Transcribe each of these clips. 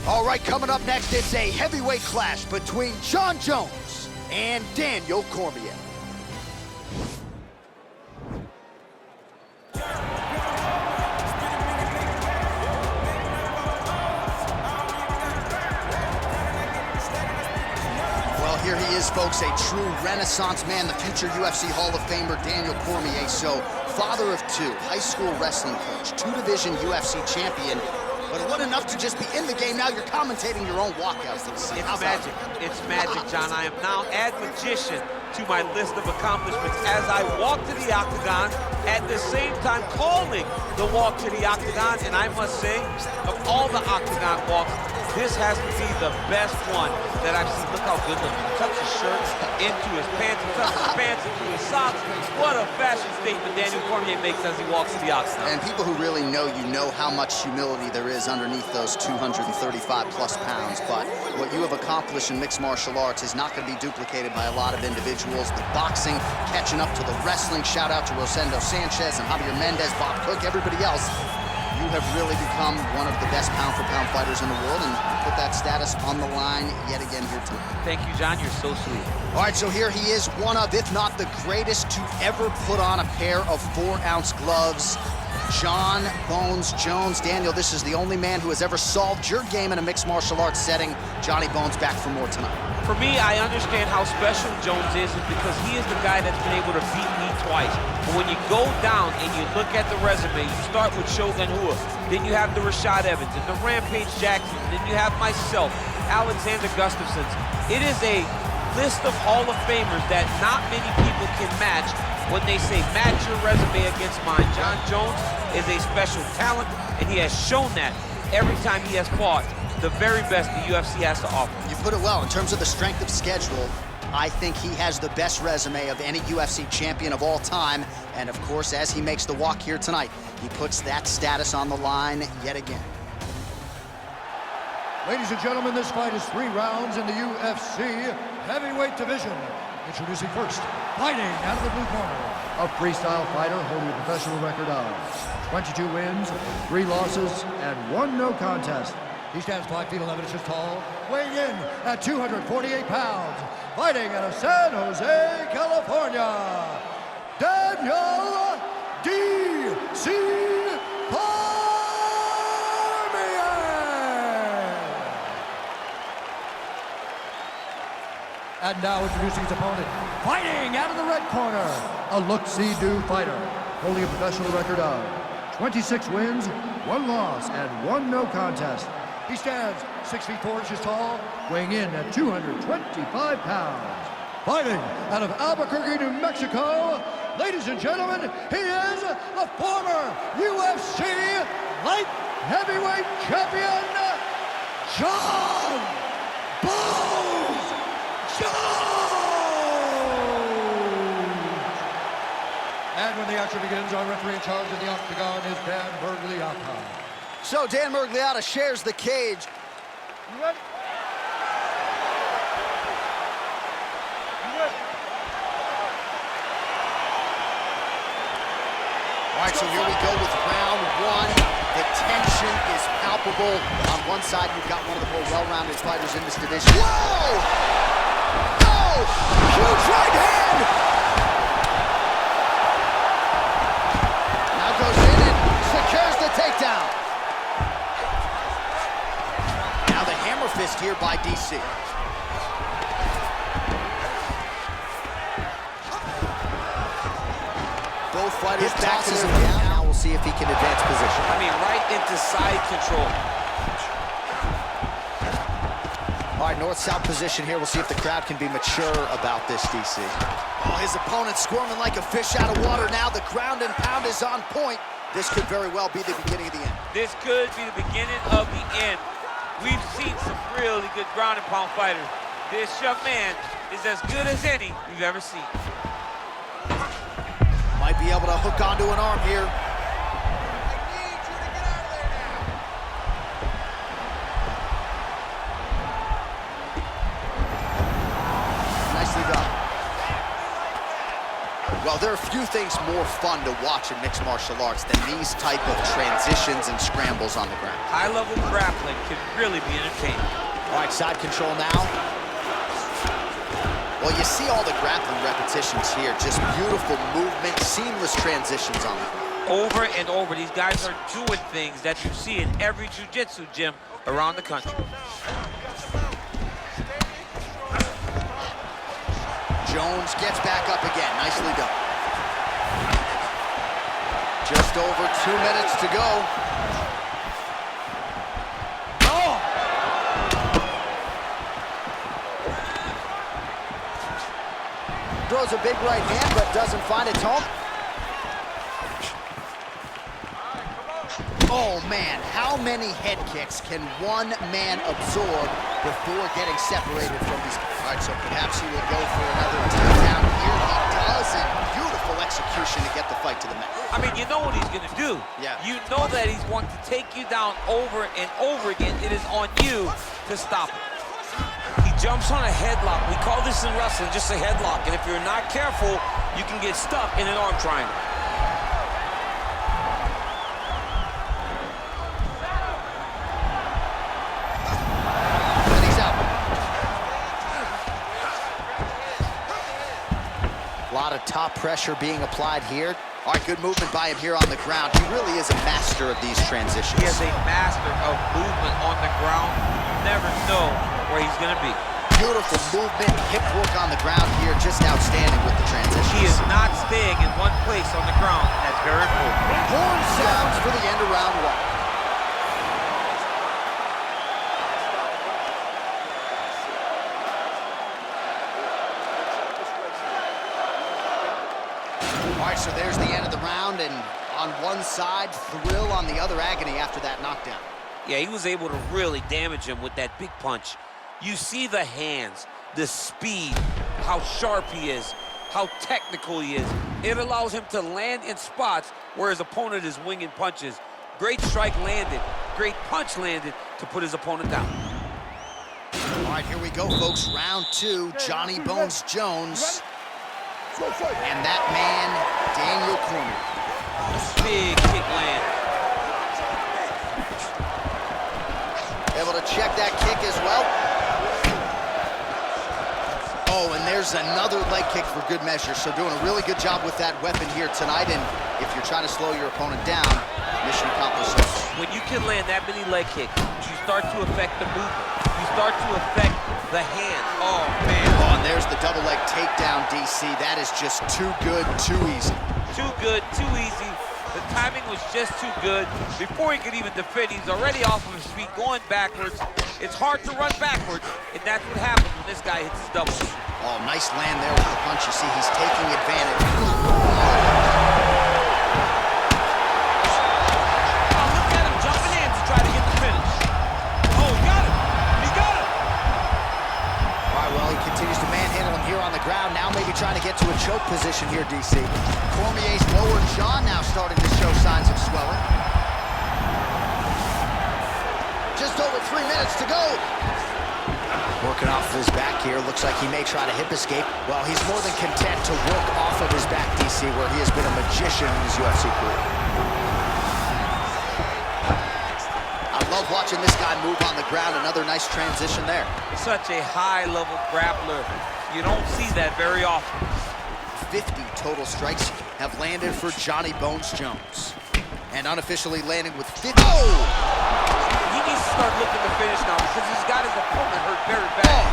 All right, coming up next, it's a heavyweight clash between Jon Jones and Daniel Cormier. Well, here he is, folks, a true renaissance man, the future UFC Hall of Famer, Daniel Cormier. So, father of two, high school wrestling coach, two-division UFC champion. But it wasn't enough to just be in the game. Now you're commentating your own walkouts. It's magic. It's magic, John. I am now add magician to my list of accomplishments as I walk to the octagon, at the same time calling the walk to the octagon. And I must say, of all the octagon walks, this has to be the best one that I've seen. Look how good looking. Tucks his shirt into his pants, he tucks his pants into his socks. What a fashion statement Daniel Cormier makes as he walks to the octagon. And people who really know you know how much humility there is underneath those 235+ pounds. But what you have accomplished in mixed martial arts is not going to be duplicated by a lot of individuals. The boxing catching up to the wrestling. Shout out to Rosendo Sanchez and Javier Mendez, Bob Cook, everybody else. You have really become one of the best pound-for-pound fighters in the world, and put that status on the line yet again here tonight. Thank you, John. You're so sweet. All right, so here he is, one of, if not the greatest to ever put on a pair of 4-ounce gloves, Jon Bones Jones. Daniel, this is the only man who has ever solved your game in a mixed martial arts setting. Johnny Bones back for more tonight. For me, I understand how special Jones is because he is the guy that's been able to beat me twice. But when you go down and you look at the resume, you start with Shogun Rua, then you have the Rashad Evans and the Rampage Jackson, then you have myself, Alexander Gustafsson. It is a list of Hall of Famers that not many people can match when they say match your resume against mine. Jon Jones is a special talent, and he has shown that every time he has fought the very best the UFC has to offer. You put it well. In terms of the strength of schedule, I think he has the best resume of any UFC champion of all time. And of course, as he makes the walk here tonight, he puts that status on the line yet again. Ladies and gentlemen, this fight is 3 rounds in the UFC heavyweight division. Introducing first, fighting out of the blue corner, a freestyle fighter holding a professional record of 22 wins, 3 losses, and 1 no contest. He stands 5 feet 11 inches tall, weighing in at 248 pounds, fighting out of San Jose, California, Daniel D.C. And now introducing his opponent, fighting out of the red corner, a look-see-do fighter, holding a professional record of 26 wins, 1 loss, and 1 no contest. He stands 6 feet 4 inches tall, weighing in at 225 pounds. Fighting out of Albuquerque, New Mexico, ladies and gentlemen, he is the former UFC light heavyweight champion, Jon Bones Jones! And when the action begins, our referee in charge of the octagon is Dan Bergliata. So Dan Bergliata shares the cage. You ready? All right, so here we go with round 1. The tension is palpable. On one side, you've got one of the more well-rounded fighters in this division. Whoa! Oh! Huge right hand! Now goes in and secures the takedown. Now the hammer fist here by DC. Both fighters tosses him down. Now we'll see if he can advance position. I mean, right into side control. All right, north-south position here. We'll see if the crowd can be mature about this, DC. Oh, his opponent squirming like a fish out of water now. The ground and pound is on point. This could very well be the beginning of the end. This could be the beginning of the end. We've seen some really good ground and pound fighters. This young man is as good as any we've ever seen. Might be able to hook onto an arm here. Nicely done. Well, there are few things more fun to watch in mixed martial arts than these type of transitions and scrambles on the ground. High-level grappling can really be entertaining. All right, side control now. Well, you see all the grappling repetitions here. Just beautiful movement, seamless transitions on the ground. Over and over, these guys are doing things that you see in every jiu-jitsu gym around the country. Jones gets back up again. Nicely done. Just over 2 minutes to go. Oh! Throws a big right hand, but doesn't find its home. Oh, man, how many head kicks can one man absorb before getting separated from these? All right, so perhaps he will go for another takedown here. He does, and beautiful execution to get the fight to the mat. I mean, you know what he's gonna do. Yeah. You know that he's going to take you down over and over again. It is on you to stop him. He jumps on a headlock. We call this in wrestling just a headlock, and if you're not careful, you can get stuck in an arm triangle. A lot of top pressure being applied here. All right, good movement by him here on the ground. He really is a master of these transitions. He is a master of movement on the ground. You never know where he's going to be. Beautiful movement, hip work on the ground here. Just outstanding with the transitions. He is not staying in one place on the ground. That's very important. Horn sounds for the end of round one. All right, so there's the end of the round, and on one side, thrill, on the other, agony after that knockdown. Yeah, he was able to really damage him with that big punch. You see the hands, the speed, how sharp he is, how technical he is. It allows him to land in spots where his opponent is winging punches. Great strike landed, great punch landed to put his opponent down. All right, here we go, folks. Round two, Johnny Bones Jones. And that man, Daniel Cormier. Big kick land. Able to check that kick as well. Oh, and there's another leg kick for good measure. So doing a really good job with that weapon here tonight. And if you're trying to slow your opponent down, mission accomplished. When you can land that many leg kicks, you start to affect the movement. You start to affect the hand. Oh, man. Oh, and there's the double leg takedown, DC. That is just too good, too easy. Too good, too easy. The timing was just too good. Before he could even defend, he's already off of his feet, going backwards. It's hard to run backwards, and that's what happens when this guy hits his double. Oh, nice land there with the punch. You see, he's taking advantage. Oh, look at him jumping in to try to get the finish. Oh, he got him. He got him. All right, well, he continues to manhandle him here on the ground. Now maybe trying to get to a choke position here, DC. Cormier's lower jaw now starting to show signs of swelling. Just over 3 minutes to go. Working off of his back here. Looks like he may try to hip escape. Well, he's more than content to work off of his back, DC, where he has been a magician in his UFC career. I love watching this guy move on the ground. Another nice transition there. Such a high-level grappler. You don't see that very often. 50 total strikes have landed for Johnny Bones Jones. And unofficially landing with 50. Oh! He needs to start looking to finish now because he's got his opponent hurt very bad.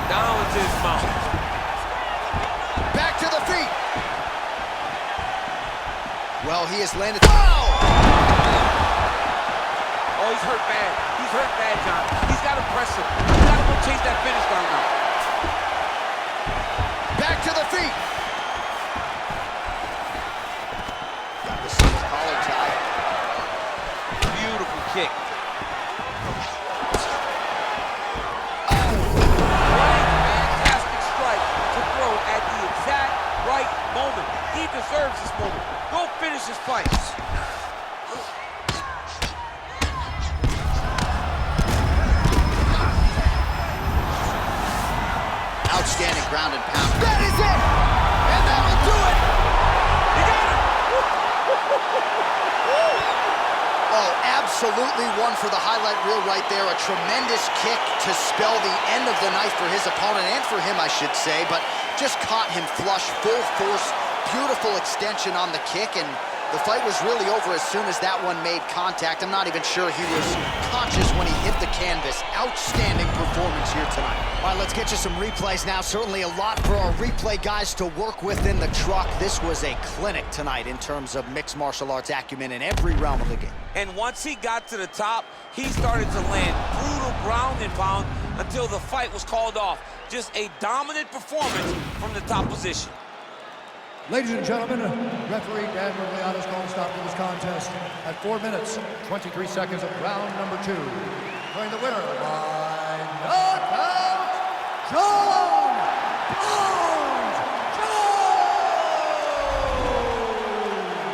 Down into his mouth. Back to the feet. Well, he has landed. Oh! Oh, he's hurt bad. He's hurt bad, John. He's got to press him. He's got to go chase that finish down now. Back to the feet. Got the same collar tie. Beautiful kick. Fantastic strike to throw at the exact right moment. He deserves this moment. Go finish his fight. ground and pound. That is it! And that'll do it! You got it! Oh, absolutely one for the highlight reel right there. A tremendous kick to spell the end of the night for his opponent, and for him, I should say, but just caught him flush, full force, beautiful extension on the kick, and the fight was really over as soon as that one made contact. I'm not even sure he was conscious when he hit the canvas. Outstanding performance here tonight. All right, let's get you some replays now. Certainly a lot for our replay guys to work with in the truck. This was a clinic tonight in terms of mixed martial arts acumen in every realm of the game. And once he got to the top, he started to land brutal ground and pound until the fight was called off. Just a dominant performance from the top position. Ladies and gentlemen, referee Dan Mergliato's calling stop to this contest at 4 minutes, 23 seconds of round number 2. Declaring the winner by knockout, John Jones!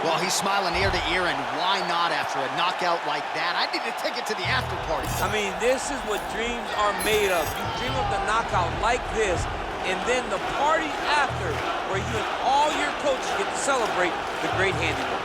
Well, he's smiling ear to ear, and why not after a knockout like that? I need to take it to the after party. I mean, this is what dreams are made of. You dream of the knockout like this, and then the party after, where you and all your coaches get to celebrate the great handiwork.